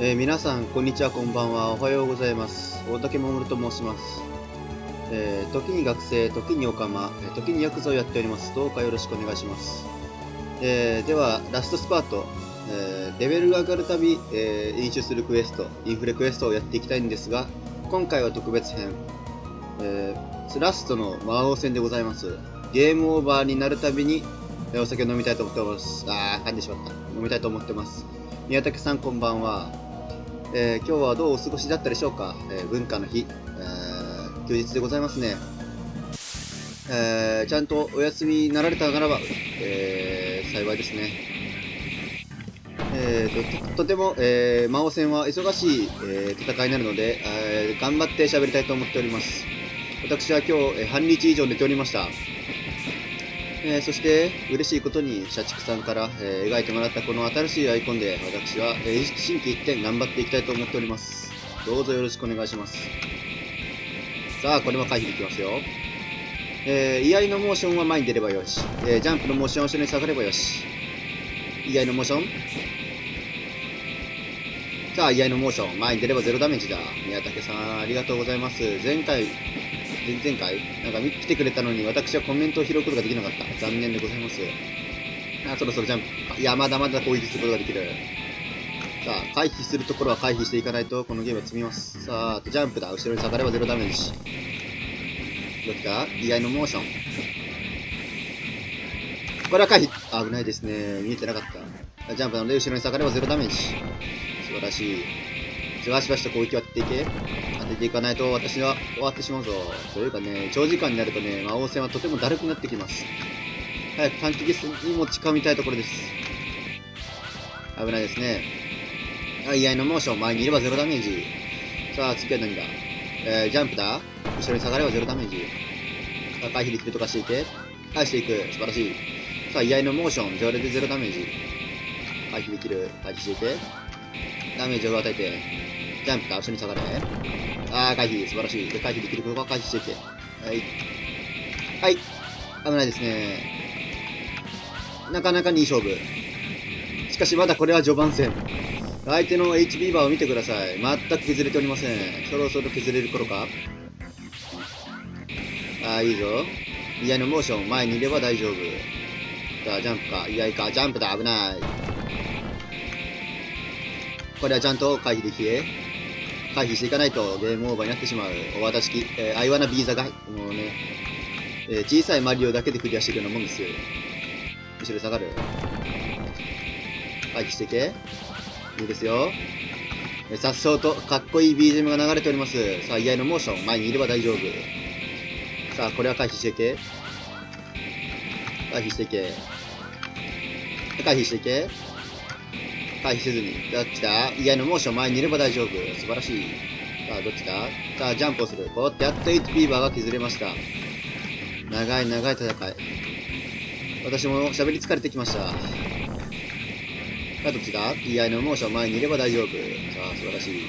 皆さん、こんにちは、こんばんは。おはようございます。大竹守と申します。時に学生、時にオカマ、時にヤクザをやっております。どうかよろしくお願いします。では、ラストスパート、レベルが上がるたび、飲酒するクエスト、インフレクエストをやっていきたいんですが、今回は特別編、ラストの魔王戦でございます。ゲームオーバーになるたびに、お酒を飲みたいと思ってます。噛んでしまった。飲みたいと思ってます。宮武さん、こんばんは。今日はどうお過ごしだったでしょうか。文化の日、休日でございますね。ちゃんとお休みになられたならば、幸いですね。とても、魔王戦は忙しい、戦いになるので、頑張って喋りたいと思っております。私は今日、半日以上寝ておりました。そして嬉しいことに社畜さんから、描いてもらったこの新しいアイコンで私は、心機一転頑張っていきたいと思っております。どうぞよろしくお願いします。さあ、これも回避できますよ。居合のモーションは前に出ればよし、ジャンプのモーションは後ろに下がればよし。居合のモーション、さあ、居合のモーション前に出れば0ダメージだ。宮武さんありがとうございます。前回なんか来てくれたのに私はコメントを拾うことができなかった。残念でございます。そろそろジャンプ。いや、まだまだ攻撃することができる。さあ、回避するところは回避していかないとこのゲームは積みます。さあ、ジャンプだ。後ろに下がれば0ダメージ。どっちだ？居合のモーション。これは回避。危ないですね。見えてなかった。ジャンプなので後ろに下がれば0ダメージ。素晴らしい。じわしばしと攻撃を当てていけ。当てていかないと私は終わってしまうぞ。というかね、長時間になるとね、魔王戦はとてもだるくなってきます。早く短期決戦に持ち込みたいところです。危ないですね。居合のモーション、前にいれば0ダメージ。さあ、次は何だ？ジャンプだ。後ろに下がれば0ダメージ。さあ、回避できるとかしていけ。返していく。素晴らしい。さあ、居合のモーション、上レで0ダメージ。回避できる。回避していけ。ダメージを与えて。ジャンプだ。後ろに下がれ。回避。素晴らしい。で、回避できることは回避していけ。はい。はい。危ないですね。なかなかにいい勝負。しかしまだこれは序盤戦。相手の HP バーを見てください。全く削れておりません。そろそろ削れる頃か。いいぞ。居合のモーション、前にいれば大丈夫。さあ、ジャンプか。居合か。ジャンプだ。危ない。これはちゃんと回避できて、回避していかないとゲームオーバーになってしまう。お渡しき、アイワナビーザが、もうね、小さいマリオだけでクリアしていくようなもんですよ。後ろ下がる。回避していけ。いいですよ。さっそうとかっこいい BGM が流れております。さあ、居合のモーション、前にいれば大丈夫。さあ、これは回避していけ。回避していけ。回避していけ。回避せずに。どっちだ？居合のモーション、前にいれば大丈夫。素晴らしい。さあ、どっちだ？さあ、ジャンプをする。こうやってやっと HP バーが削れました。長い長い戦い。私も喋り疲れてきました。さあ、どっちだ？居合のモーション、前にいれば大丈夫。さあ、素晴らしい。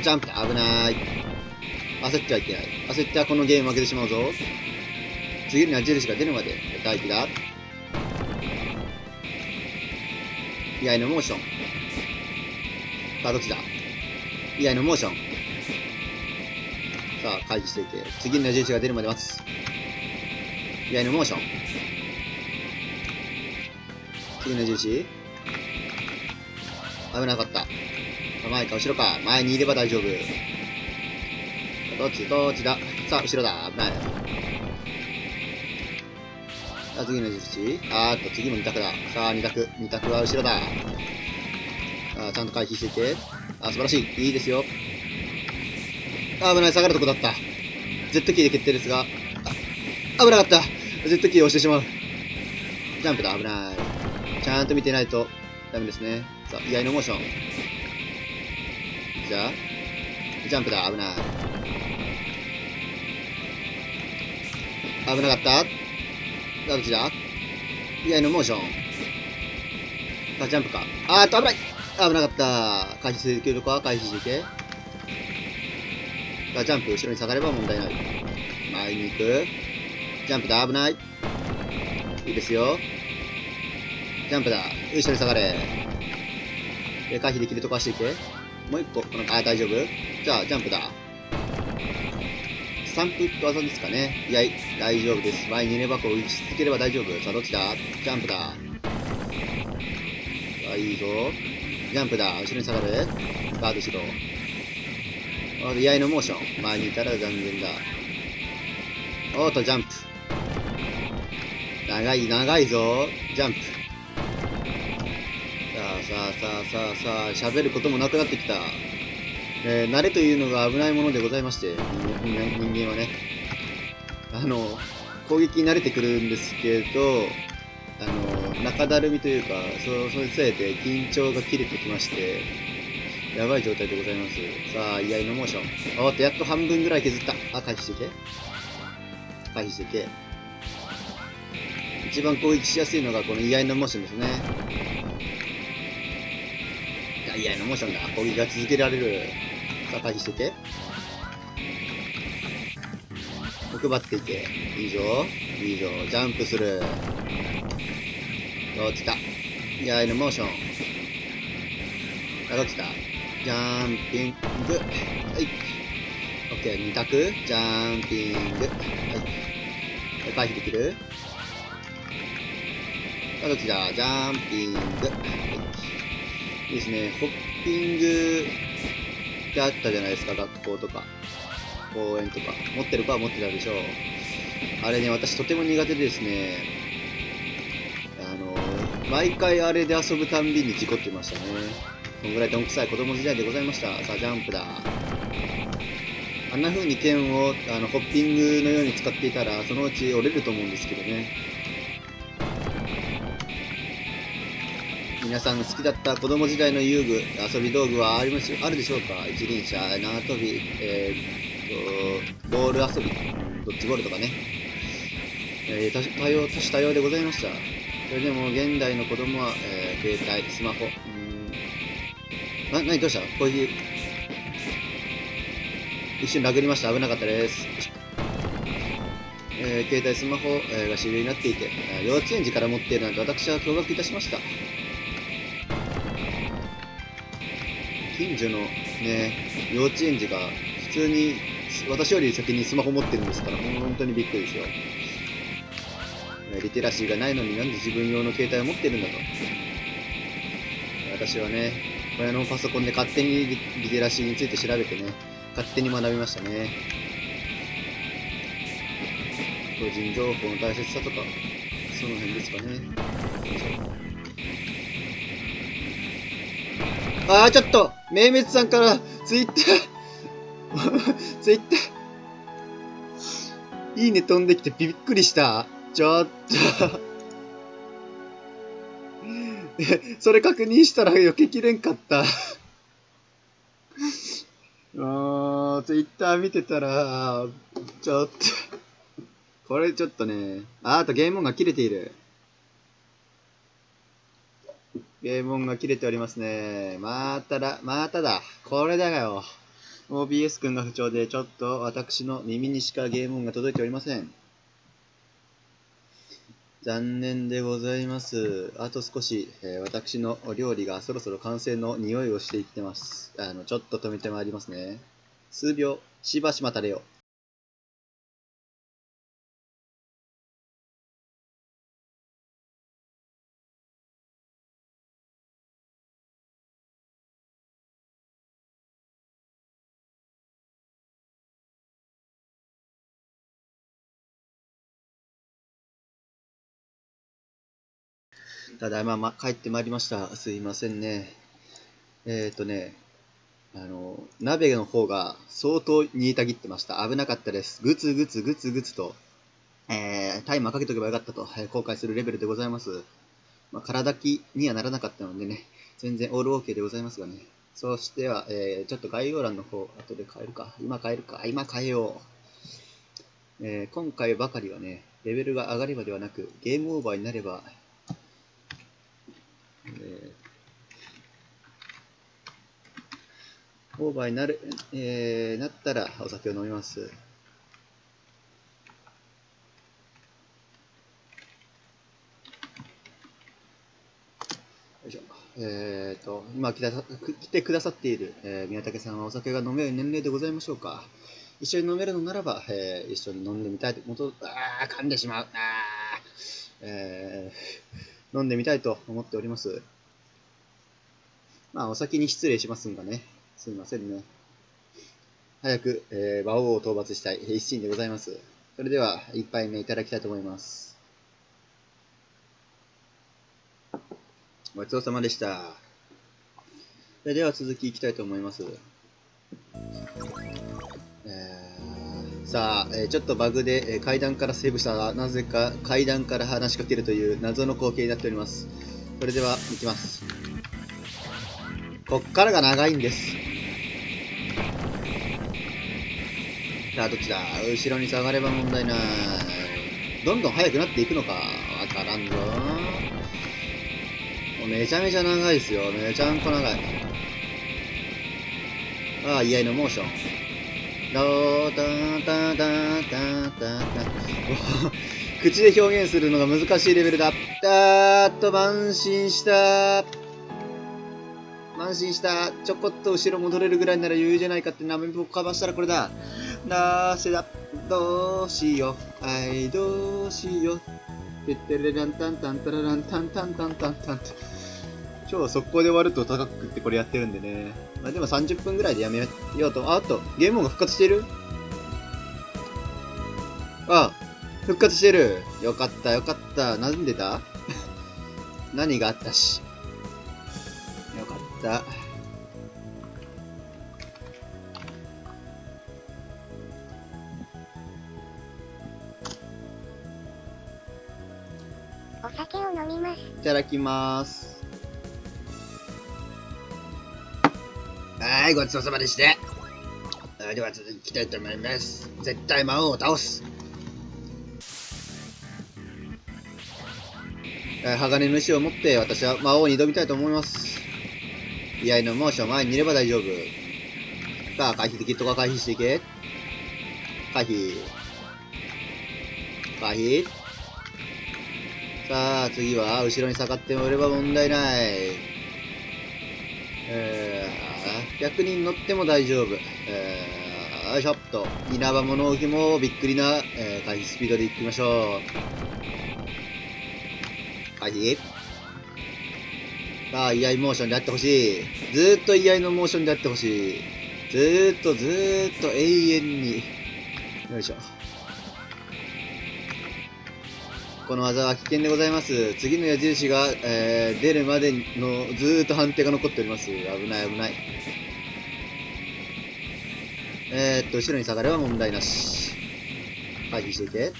ジャンプだ。危ない。焦ってはいけない。焦ってはこのゲーム負けてしまうぞ。次には印が出るまで。待機だ。居合のモーション。さあ、どっちだ？居合のモーション。さあ、回避していけ。次の矢印が出るまで待つ。居合のモーション。次の矢印。危なかった。前か後ろか。前にいれば大丈夫。どっちだ？さあ、後ろだ。危ない。さあ、次の矢印。次も2択だ。さあ、2択は後ろだ。ちゃんと回避していて。素晴らしい。いいですよ。危ない。下がるとこだった。Z キーで決定ですが。危なかった。Z キーを押してしまう。ジャンプだ。危ない。ちゃんと見てないとダメですね。さあ、居合のモーション。じゃあ、ジャンプだ。危ない。危なかった。どっちだ？居合のモーション。ジャンプか。危ない。危なかった。回避するけるか？回避していけ。ジャンプ、後ろに下がれば問題ない。前に行く。ジャンプだ。危ない。いいですよ。ジャンプだ。後ろに下がれ。で、回避できるとこ走っていけ。もう一個、大丈夫？じゃあ、ジャンプだ。スタンプって技ですかね。いや、大丈夫です。前に2箱を打ち続ければ大丈夫。さあ、どっちだ？ジャンプだ。いいぞ。ジャンプだ。後ろに下がる。ガードしろ。居合のモーション。前にいたら残念だ。おっと、ジャンプ。長いぞ。ジャンプ。さあ、喋ることもなくなってきた。慣れというのが危ないものでございまして、人間はね。攻撃に慣れてくるんですけど、中だるみというか、それにつれて緊張が切れてきまして、やばい状態でございます。さあ、居合のモーション。おっと、やっと半分ぐらい削った。回避していけ。回避していけ。一番攻撃しやすいのがこの居合のモーションですね。居合のモーションだ。攻撃が続けられる。さあ、回避していけ。奥張っていけ。いいぞ。ジャンプする。どっちだ。居合のモーション。どっちだ。ジャンピング。はい。オッケー、2択。ジャンピング。はい。回避できる？どっちだ。ジャンピング。はい。いいですね。ホッピングってあったじゃないですか。学校とか、公園とか。持ってる子は持ってたでしょう。あれね、私とても苦手でですね。毎回あれで遊ぶたんびに事故ってましたね。こんぐらいどんくさい子供時代でございました。さあ、ジャンプだ。あんな風に剣をホッピングのように使っていたら、そのうち折れると思うんですけどね。皆さん好きだった子供時代の遊具、遊び道具はあるでしょうか？一輪車、縄跳び、ボール遊び、ドッジボールとかね。多種多様でございました。それでも現代の子供は、携帯、スマホ、どうした？こういう、一瞬ラグりました。危なかったです。携帯、スマホ、が主流になっていて、幼稚園児から持っているなんて私は驚愕いたしました。近所のね、幼稚園児が普通に私より先にスマホ持ってるんですから、本当にびっくりですよ。リテラシーがないのになんで自分用の携帯を持ってるんだと。私はね、親のパソコンで勝手にリテラシーについて調べてね、勝手に学びましたね。個人情報の大切さとか、その辺ですかね。ちょっと明滅さんからツイッターいいね飛んできてびっくりした。ちょっとそれ確認したら避けきれんかったツイッター見てたら、ちょっとこれちょっとね、あとゲーム音が切れている。ゲーム音が切れておりますね。まただ。これだよ。OBS 君が不調で、ちょっと私の耳にしかゲーム音が届いておりません。残念でございます。あと少し、私の料理がそろそろ完成の匂いをしていってます。ちょっと止めてまいりますね。数秒、しばし待たれよ。ただいま、帰ってまいりました。すいませんね。ね、鍋の方が相当煮えたぎってました。危なかったです。ぐつぐつと、タイマーかけとけばよかったと、後悔するレベルでございます。体気にはならなかったのでね、全然オールオーケーでございますがね。そしては、ちょっと概要欄の方、後で変えるか。今変えよう。今回ばかりはね、レベルが上がればではなく、ゲームオーバーになれば、オーバーになったらお酒を飲みます。よいしょ。今来てくださっている、宮武さんはお酒が飲める年齢でございましょうか。一緒に飲めるのならば、一緒に飲んでみたいと、噛んでしまう。飲んでみたいと思っております。まあ、お先に失礼しますんがね。すいませんね。早く、馬王を討伐したい一心でございます。それでは、一杯目いただきたいと思います。ごちそうさまでした。それでは続きいきたいと思います。さあ、ちょっとバグで、階段からセーブしたら、なぜか階段から話しかけるという謎の光景になっております。それでは、いきます。こっからが長いんです。さあ、どっちだ？後ろに下がれば問題ない。どんどん速くなっていくのかわからんぞ。もうめちゃめちゃ長いですよ。めちゃんこ長い。ああ、居合のモーション。ドーターターターターターター。口で表現するのが難しいレベルだ。慢心した。慢心した。ちょこっと後ろ戻れるぐらいなら余裕じゃないかってなめぼかばしたらこれだ。なせだ。どうしよう。どうしよう。てってれらんたんたんたららんたんたんたんたんたん。超速攻で終わると高くってこれやってるんでね。まあでも30分ぐらいでやめようと。あと、ゲームが復活してる？復活してる。よかったよかった。なんでだ？何があったし。よかった。お酒を飲みます。いただきます。はい、ごちそうさまでした。では続きたいと思います。絶対魔王を倒す。鋼の石を持って私は魔王に挑みたいと思います。居合のモーション前にいれば大丈夫。さあ、回避できるとか回避していけ。回避。回避。さあ、次は後ろに下がっておれば問題ない。逆に乗っても大丈夫。よいしょっと。稲葉物置もびっくりな、回避スピードでいきましょう。回避。さあ、居合モーションであってほしい。ずーっと居合のモーションであってほしい。ずーっと永遠に。よいしょ。この技は危険でございます。次の矢印が、出るまでのずーっと判定が残っております。危ない危ない。後ろに下がれば問題なし。回避していけ。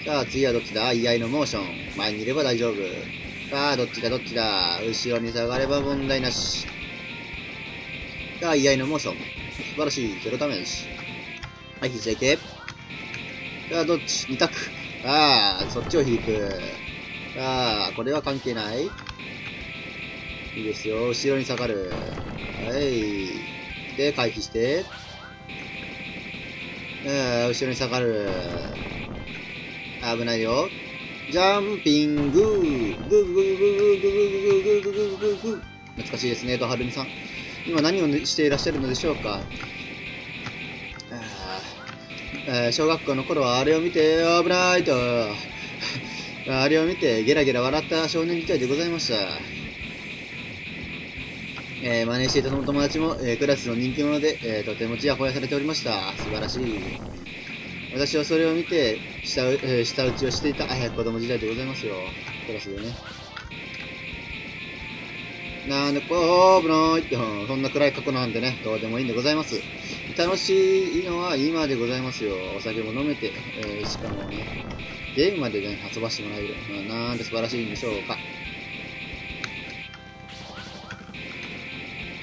さあ、次はどっちだ？居合のモーション。前にいれば大丈夫。さあ、どっちだ？後ろに下がれば問題なし。さあ、居合のモーション。素晴らしい。ゼロダメージ。回避していけ。さあ、どっち？二択。そっちを引く。これは関係ない。いいですよ。後ろに下がる。はい。で、回避して。後ろに下がる。危ないよ。ジャンピング。グーグーグーグーグーグーグーグーグーグーグーグー。懐かしいですね、ドハルミさん。今何をしていらっしゃるのでしょうか。小学校の頃はあれを見て危ないとあれを見てゲラゲラ笑った少年時代でございました。真似していた友達も、クラスの人気者で、とてもちやほやされておりました。素晴らしい。私はそれを見て舌打ちをしていた子供時代でございますよ。クラスでね。なんで危ないって、そんな暗い過去なんでね、どうでもいいんでございます。楽しいのは今でございますよ。お酒も飲めて、しかもね、ゲームまでね、遊ばしてもらえる。なんで素晴らしいんでしょうか。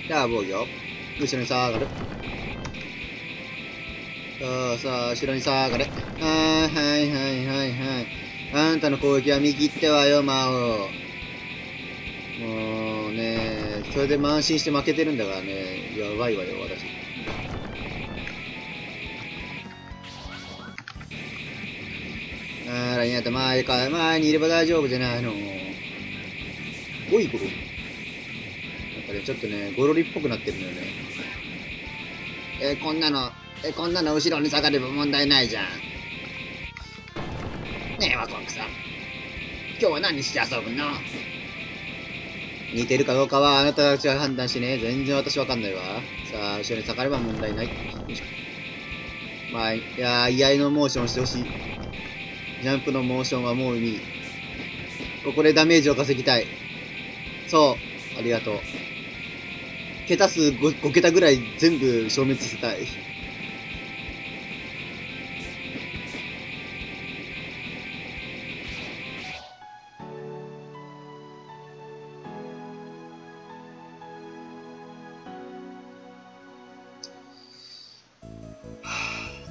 じゃあ、防御。後ろに下がる。さあ、後ろに下がれ。はいはいはい。あんたの攻撃は見切ってはよ、魔王。もうね、それで慢心して負けてるんだからね、やばいわよ、私。ラインアウト前にいれば大丈夫じゃないの。ゴイゴロなんかね、ちょっとね、ゴロリっぽくなってるのよね。こんなの後ろに下がれば問題ないじゃん。ねえ、ワクワクさん。今日は何して遊ぶの？似てるかどうかはあなたたちが判断してね。全然私わかんないわ。さあ、後ろに下がれば問題ない。まあ、いやー、居合のモーションしてほしい。ジャンプのモーションはもういい。ここでダメージを稼ぎたい。そう。ありがとう。桁数 5桁ぐらい全部消滅させたい。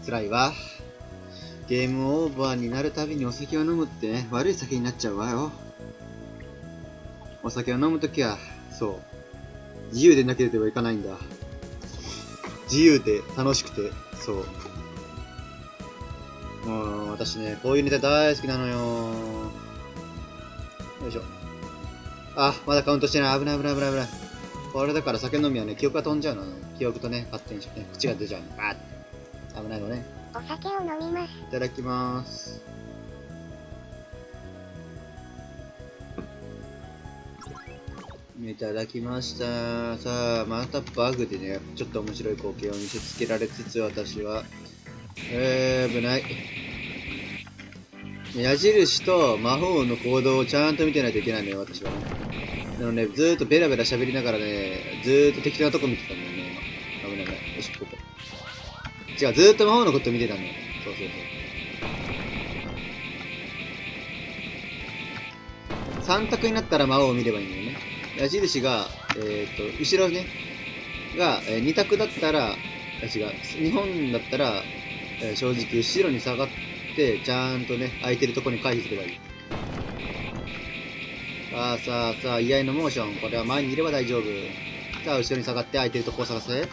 辛いわ。ゲームオーバーになるたびにお酒を飲むってね、悪い酒になっちゃうわよ。お酒を飲むときは、そう。自由でなければいかないんだ。自由で楽しくて、そう。もう、私ね、こういうネタ大好きなのよ。よいしょ。あ、まだカウントしてない。危ない。これだから酒飲みはね、記憶が飛んじゃうの。記憶とね、勝手にね、口が出ちゃうの。バーって。危ないのね。お酒を飲みます。いただきます。いただきました。さあ、またバグでね、ちょっと面白い光景を見せつけられつつ、私は、危ない。矢印と魔法の行動をちゃんと見てないといけないのよ、私はね。でもね、ずーっとベラベラ喋りながらね、ずーっと適当なとこ見てたんだよね、今。危ない。よし、ここ。違う、ずーっと魔法のこと見てたのよ。そう。3択になったら魔王を見ればいいんだよね。矢印が、後ろね、が、2択だったら、違う、日本だったら、正直後ろに下がって、ちゃんとね、空いてるとこに回避すればいい。さあ、居合のモーション。これは前にいれば大丈夫。さあ、後ろに下がって空いてるとこを探せ。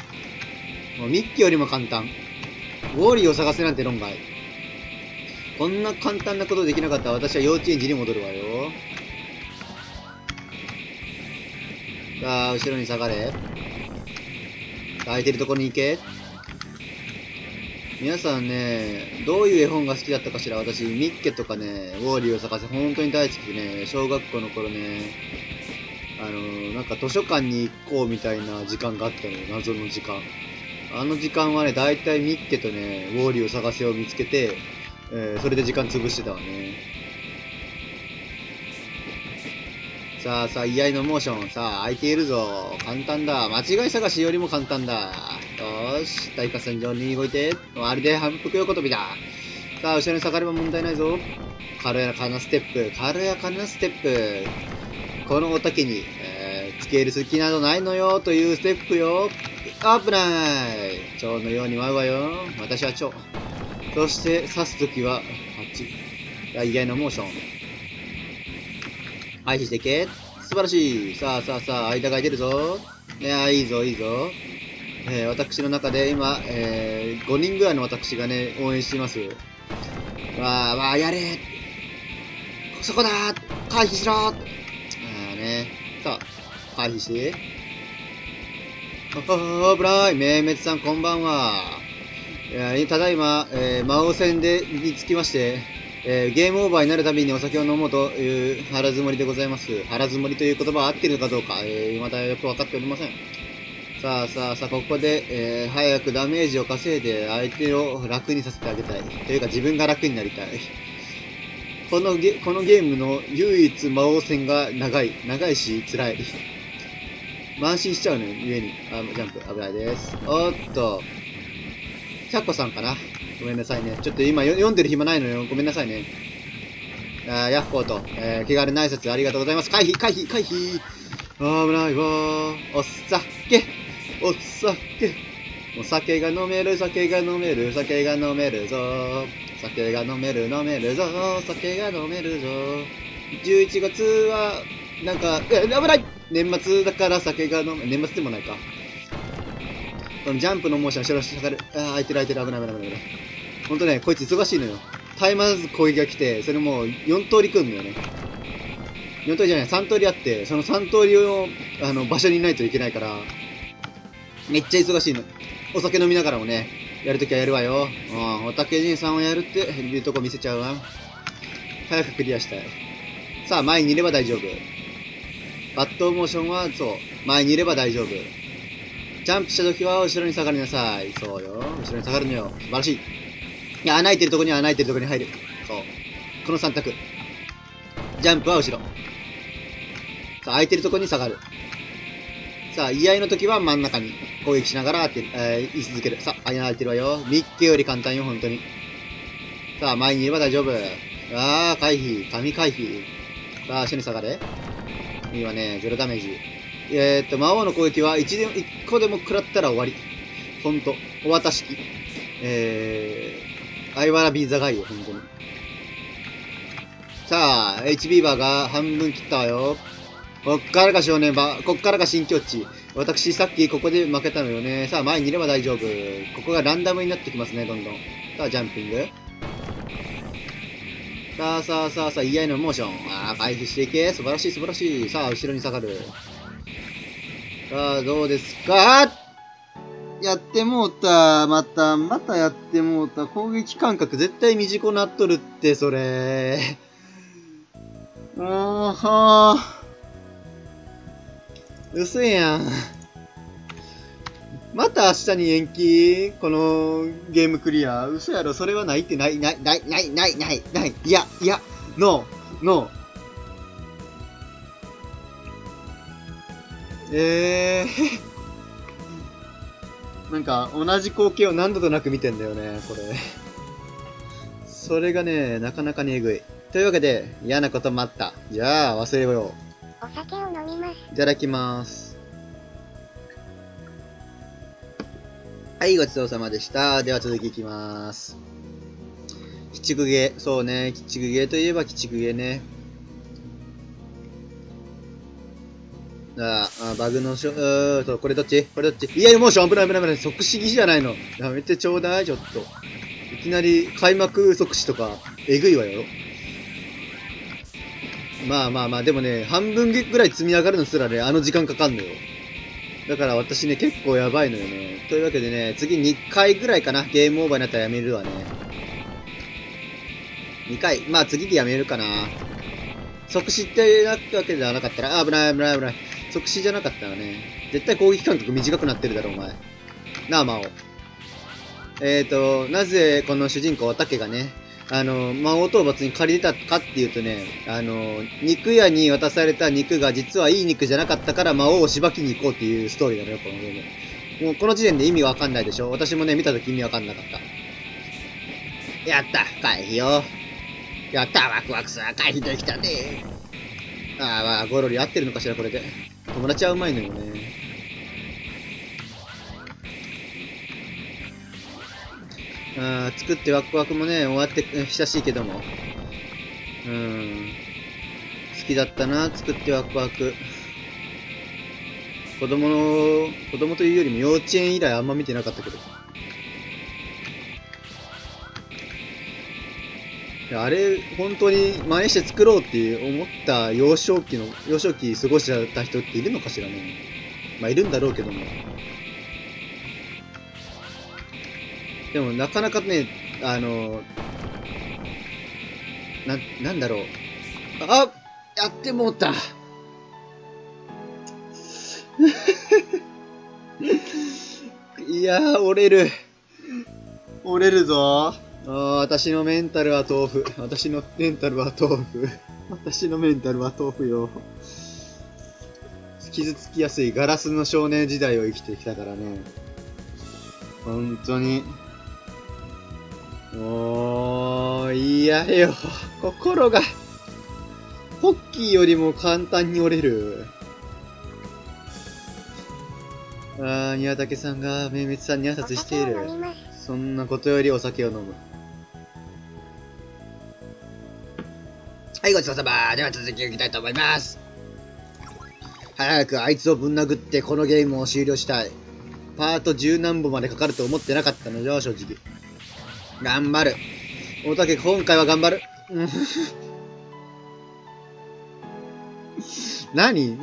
もうミッキーよりも簡単。ウォーリーを探せなんて論外。こんな簡単なことできなかったら私は幼稚園児に戻るわよ。さあ、後ろに下がれ。空いてるとこに行け。皆さんね、どういう絵本が好きだったかしら。私、ミッケとかね、ウォーリーを探せ、本当に大好きでね、小学校の頃ね、なんか図書館に行こうみたいな時間があったのよ、謎の時間。あの時間はね、だいたいミッケとね、ウォーリーを探せを見つけて、それで時間潰してたわね。さあ、居合のモーション。さあ、空いているぞ。簡単だ。間違い探しよりも簡単だ。よし。対角線上に動いて。まるで反復横跳びだ。さあ、後ろに下がれば問題ないぞ。軽やかなステップ。このおたけに、つける隙などないのよというステップよ。危ない。蝶のように舞うわよ。私は蝶。そして、刺すときは、8。居合のモーション。回避していけ。素晴らしい。さあ、間が空いてるぞ。いや、いいぞ。私の中で今、5人ぐらいの私がね、応援しています。わあ、やれ。そこだ。回避しろ。ね。さあ、回避して。危ない。めいめつさん、こんばんは。ただいま、魔王戦につきまして、ゲームオーバーになるたびにお酒を飲もうという腹積もりでございます。腹積もりという言葉は合っているのかどうか、未だよくわかっておりません。さあ、ここで、早くダメージを稼いで相手を楽にさせてあげたい。というか自分が楽になりたい。このゲームの唯一魔王戦が長いし辛い。慢心しちゃうのよ、上に。ジャンプ、危ないです。おっと。100個さんかな。ごめんなさいね。ちょっと今読んでる暇ないのよ。ごめんなさいね。ヤッホーと、気軽な挨拶ありがとうございます。回避。危ないわー。お酒。お酒が飲めるぞ。酒が飲めるぞ。酒が飲めるぞ。11月は、なんか、危ない年末だから酒が飲め、年末でもないか。このジャンプのモーション、後ろに下がる。空いてる。危ない。ほんとね、こいつ忙しいのよ。絶え間ず攻撃が来て、それもう4通り来るのよね。4通りじゃない、3通りあって、その3通りを、場所にいないといけないから、めっちゃ忙しいの。お酒飲みながらもね、やるときはやるわよ。おたけじいさんをやるっていうとこ見せちゃうわ。早くクリアしたい。さあ、前にいれば大丈夫。バットモーションは、そう、前にいれば大丈夫。ジャンプしたときは後ろに下がりなさい。そうよ。後ろに下がるのよ。素晴らしい。いや、穴開いてるとこには穴開いてるとこに入る。そう。この3択。ジャンプは後ろ。さあ、空いてるとこに下がる。さあ、居合の時は真ん中に攻撃しながら居続ける。さあ、穴開いてるわよ。ミッケより簡単よ、本当に。さあ、前にいれば大丈夫。回避。神回避。さあ、足に下がれ。いいわね。0ダメージ。魔王の攻撃は1個でも食らったら終わり。ほんと。お渡し機。アイワラビーザガイよ、ほんとに。さあ、H ビーバーが半分切ったわよ。こっからが正念場。こっからが新境地。私、さっきここで負けたのよね。さあ、前にいれば大丈夫。ここがランダムになってきますね、どんどん。さあ、ジャンピング。さあ、居合のモーション。回避していけ。素晴らしい、素晴らしい。さあ、後ろに下がる。さあ、どうですか？やってもうた。またやってもうた。攻撃間隔絶対短なっとるって、それ。嘘やん。また明日に延期このゲームクリア。嘘やろ、それはないってない。いや、ノー。なんか、同じ光景を何度となく見てんだよね、これ。それがね、なかなかにえぐい。というわけで、嫌なこともあった。じゃあ、忘れよう。お酒を飲みます。いただきます。はい、ごちそうさまでした。では続きいきます。鬼畜ゲー。そうね、鬼畜ゲーといえば鬼畜ゲーね。バグのこれどっちいや、モーション危ない。即死じゃないの。やめてちょうだい、ちょっと。いきなり開幕即死とか、えぐいわよ。まあ、でもね、半分ぐらい積み上がるのすらね、あの時間かかんのよ。だから私ね、結構やばいのよね。というわけでね、次2回ぐらいかな。ゲームオーバーになったらやめるわね。2回。まあ次でやめるかな。即死ってなったわけじゃなかったら、危ない。即死じゃなかったらね、絶対攻撃間隔短くなってるだろ、お前。なあ、魔王。なぜこの主人公、おたけがね、魔王討伐に借りてたかっていうとね、肉屋に渡された肉が実はいい肉じゃなかったから魔王をしばきに行こうっていうストーリーなのよ、このゲーム。もうこの時点で意味わかんないでしょ。私もね、見たとき意味わかんなかった。やった回避よ。やったワクワクさ回避できたね。ゴロリ合ってるのかしら、これで。友達はうまいのよね。作ってワクワクもね、終わって久しいけども。好きだったな、作ってワクワク。子供というよりも幼稚園以来あんま見てなかったけど。あれ、本当に真似して作ろうって思った幼少期過ごした人っているのかしらね。まあ、いるんだろうけども。でも、なかなかね、なんだろう。やってもうた。いやー、折れるぞ。私のメンタルは豆腐よ。傷つきやすいガラスの少年時代を生きてきたからね。本当に。嫌よ。心が、ポッキーよりも簡単に折れる。宮武さんが明滅さんに挨拶している。そんなことよりお酒を飲む。はい、ごちそうさま。では続きをいきたいと思います。早くあいつをぶん殴ってこのゲームを終了したい。パート10何本までかかると思ってなかったのよ、正直。頑張る。おたけ、今回は頑張る。何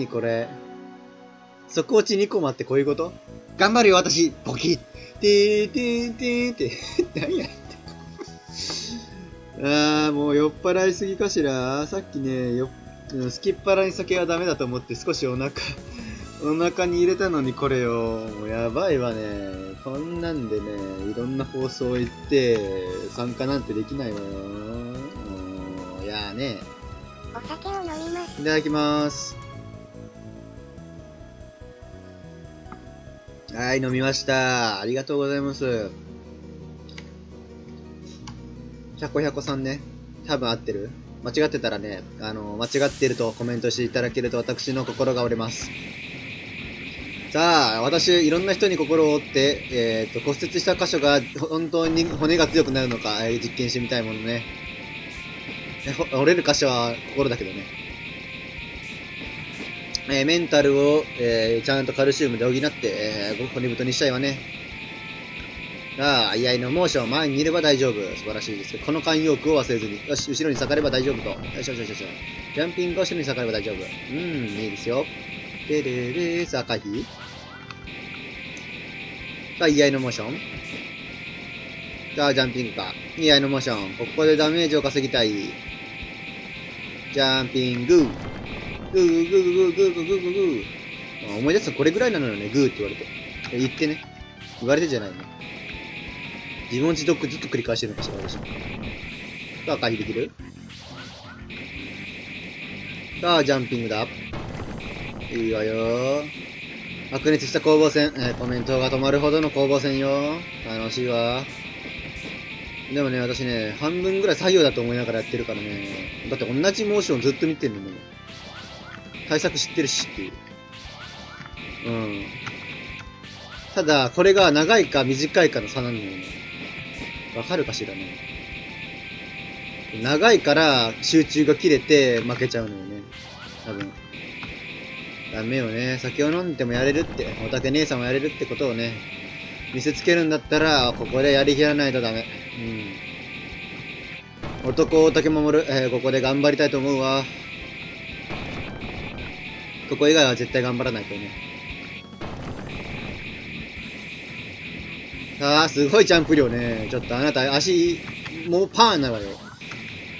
これ。底落ち2コマってこういうこと？頑張るよ、私ポキッてーてーてーてー。何やってもう酔っ払いすぎかしら。さっきね、すきっ腹に酒はダメだと思って少しお腹に入れたのにこれよ。もうやばいわね。こんなんでね、いろんな放送行って参加なんてできないわよ。いやーね。お酒を飲みます。いただきます。はい、飲みました。ありがとうございます。ひゃこひゃこさんね。多分合ってる？間違ってたらね、間違ってるとコメントしていただけると私の心が折れます。さあ、私、いろんな人に心を折って、骨折した箇所が本当に骨が強くなるのか、実験してみたいものね。折れる箇所は心だけどね。メンタルを、ちゃんとカルシウムで補って、骨太にしたいわね。さあ、居合のモーション、前にいれば大丈夫。素晴らしいです。この慣用句を忘れずに。よし、後ろに下がれば大丈夫と。よしよしよしよし。ジャンピングが後ろに下がれば大丈夫。いいですよ。でれれ、さあ、回避。さあ、居合のモーション。さあ、ジャンピングか。居合のモーション。ここでダメージを稼ぎたい。ジャンピング。グーグーグーグーグーグーグーグー。思い出すとこれぐらいなのよね、グーって言われて。言ってね。言われてじゃないの。自問自読ずっと繰り返してるのかしら、私。さあ、回避できる？さあ、ジャンピングだ。いいわよ。白熱した攻防戦。コメントが止まるほどの攻防戦よ。楽しいわ。でもね、私ね、半分ぐらい作業だと思いながらやってるからね。だって同じモーションずっと見てるのも。対策知ってるしっていう。ただ、これが長いか短いかの差なのよね。わかるかしらね。長いから集中が切れて負けちゃうのよね。多分。ダメよね。酒を飲んでもやれるって、おたけ姉さんもやれるってことをね、見せつけるんだったら、ここでやりきらないとダメ。男おたけ守る、ここで頑張りたいと思うわ。ここ以外は絶対頑張らないとね。あー、すごいジャンプ量ね。ちょっとあなた足、もうパーンなわよ。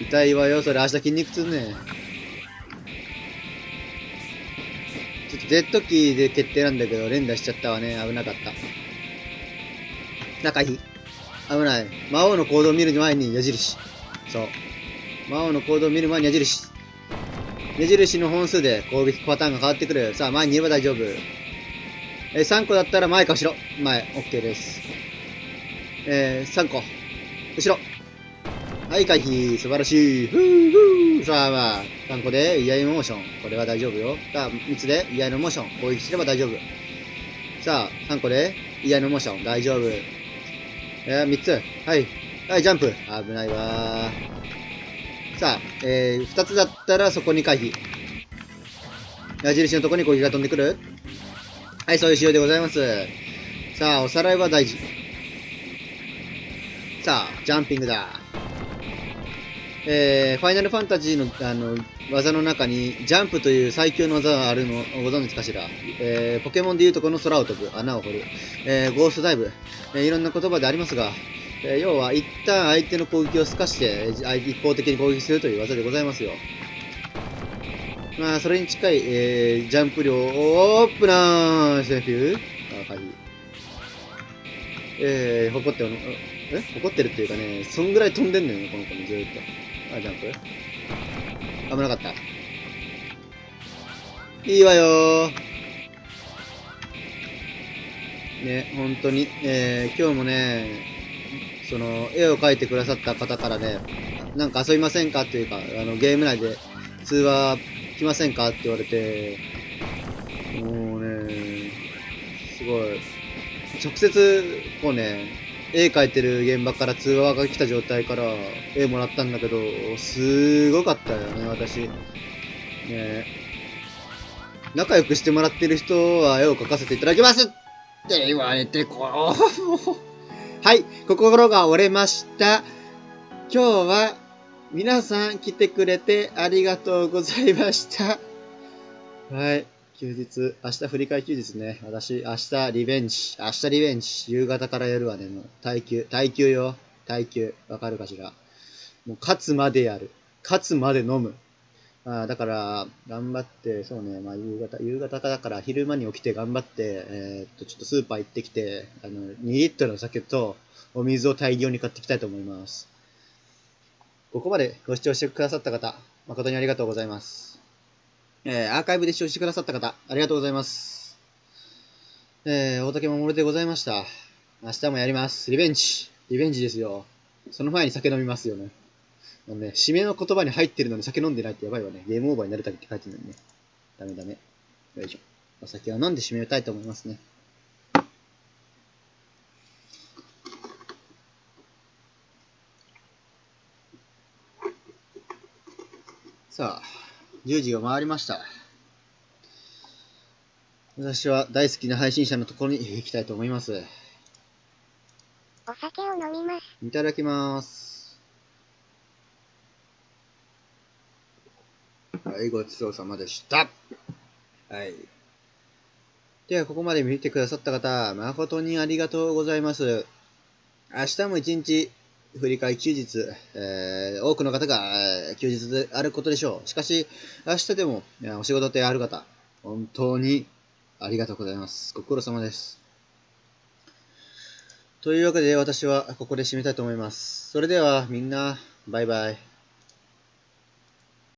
痛いわよ、それ明日筋肉痛ね。ちょっと Z キーで決定なんだけど、連打しちゃったわね。危なかった。中火。危ない。魔王の行動を見る前に矢印。そう。魔王の行動を見る前に矢印。矢印の本数で攻撃パターンが変わってくる。さあ、前に言えば大丈夫。3個だったら前か後ろ。前、OK です。3個。後ろ。はい、回避。素晴らしい。ふーふー。さあ、まあ、3個で、居合のモーション。これは大丈夫よ。さあ、3つで、居合のモーション。攻撃すれば大丈夫。さあ、3個で、居合のモーション。大丈夫。3つ。はい。はい、ジャンプ。危ないわー。さあ、2つだったらそこに回避。矢印のとこに攻撃が飛んでくる。はい、そういう仕様でございます。さあ、おさらいは大事。さあ、ジャンピングだ。ファイナルファンタジーの、技の中に、ジャンプという最強の技があるのをご存知かしら。ポケモンでいうとこの空を飛ぶ、穴を掘る、ゴーストダイブ、いろんな言葉でありますが、要は一旦相手の攻撃を透かして、一方的に攻撃するという技でございますよ。まあ、それに近い、ジャンプ量、オープナーセーフュー回避。誇ってる、誇ってるっていうかね、そんぐらい飛んでんのよね、この子もずーっと。ジャンプ危なかった。いいわよー。ね、本当に、今日もね、その、絵を描いてくださった方からね、なんか遊びませんかっていうか、ゲーム内で通話来ませんかって言われて、もうね、すごい、直接、こうね、絵描いてる現場から通話が来た状態から絵もらったんだけど、すごかったよね、私。ね、仲良くしてもらってる人は絵を描かせていただきますって言われて、はい、心が折れました。今日は、皆さん来てくれてありがとうございました。はい。休日、明日振り替え休日ね。私、明日リベンジ。夕方からやるわね。もう、耐久よ。耐久。わかるかしら。もう、勝つまでやる。勝つまで飲む。だから、頑張って、そうね、まあ、夕方だから昼間に起きて頑張って、ちょっとスーパー行ってきて、2リットルの酒とお水を大量に買ってきたいと思います。ここまでご視聴してくださった方、誠にありがとうございます。アーカイブで視聴してくださった方、ありがとうございます。大竹守でございました。明日もやります。リベンジですよ。その前に酒飲みますよね。締めの言葉に入ってるのに酒飲んでないってやばいわね。ゲームオーバーになるたびって書いてるのにね。ダメ。よいしょ。お酒を飲んで締めたいと思いますね。さあ、10時が回りました。私は大好きな配信者のところに行きたいと思います。お酒を飲みます。いただきます。はい、ごちそうさまでした。はい。では、ここまで見てくださった方、誠にありがとうございます。明日も一日、振り替え休日、多くの方が休日であることでしょう。しかし、明日でもお仕事である方、本当にありがとうございます。ご苦労様です。というわけで私はここで締めたいと思います。それではみんな、バイバイ。